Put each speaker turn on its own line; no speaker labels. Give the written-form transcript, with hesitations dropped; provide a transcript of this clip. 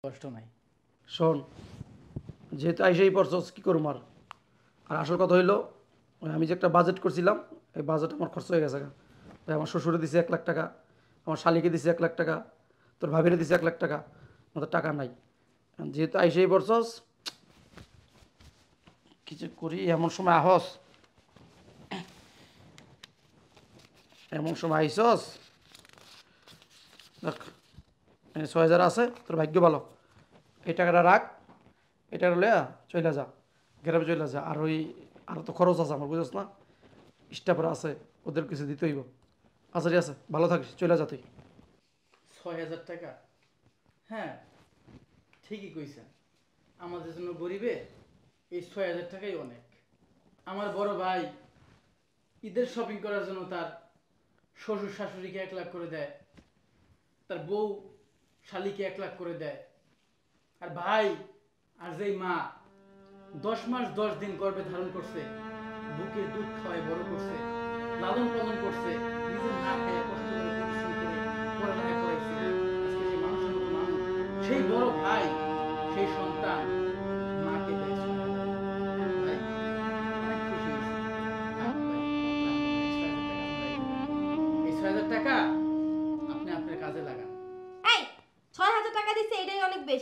কষ্ট নাই।
শোন, যেহেতু আইসেই পড়ছস কী করুম আর। আর আসল কথা হইলো আমি যে একটা বাজেট করছিলাম, এই বাজেট আমার খরচ হয়ে গেছে গা। তাই আমার শ্বশুরে দিছে 1 লাখ টাকা, আমার শালিকে দিছে 1 লাখ টাকা, তোর ভাবিরে দিছে 1 লাখ টাকা, আমাদের টাকা নাই। যেহেতু আইসেই পড়ছস কিছু করি, এমন সময় আহস, এমন সময় আইসস। দেখ 6,000 আছে, তোর ভাগ্য ভালো। এই টাকাটা রাখ, এই টাকাটা লইয়া চলে যা, গ্রামে চলে যা। আর ওই আরও তো খরচ আছে আমার, বুঝছ না, স্টাফরা আছে, ওদের কিছু দিতে হইব। আচ্ছা ঠিক আছে, ভালো থাকিস, চলে যা তুই।
6,000 টাকা? হ্যাঁ, ঠিকই কইছেন। আমাদের জন্য গরিবে এই 6,000 টাকাই অনেক। আমার বড় ভাই ঈদের শপিং করার জন্য তার শ্বশুর শাশুড়িকে 1 লাখ করে দেয়, তার বউ শালিকে 1 লাখ করে দেয়। আর ভাই আর যেই মা 10 মাস 10 দিন গর্ভে ধারণ করছে, বুকের দুধ খাওয়ায় বড় করছে, লালন পালন করছে, নিজের না খেয়ে কষ্ট করে পরিশ্রম করে পড়ালেখা করাইছে, আজকে সেই মানুষের মতো মানুষ, সেই বড় ভাই, সেই সন্তান মাকে দেয় 6,000 ভাই, অনেক খুশি হয়েছে। ভাই, এই 6,000 টাকা আপনি আপনার কাজে লাগান।
এই 6,000 টাকা দিছে এটাই অনেক বেশি।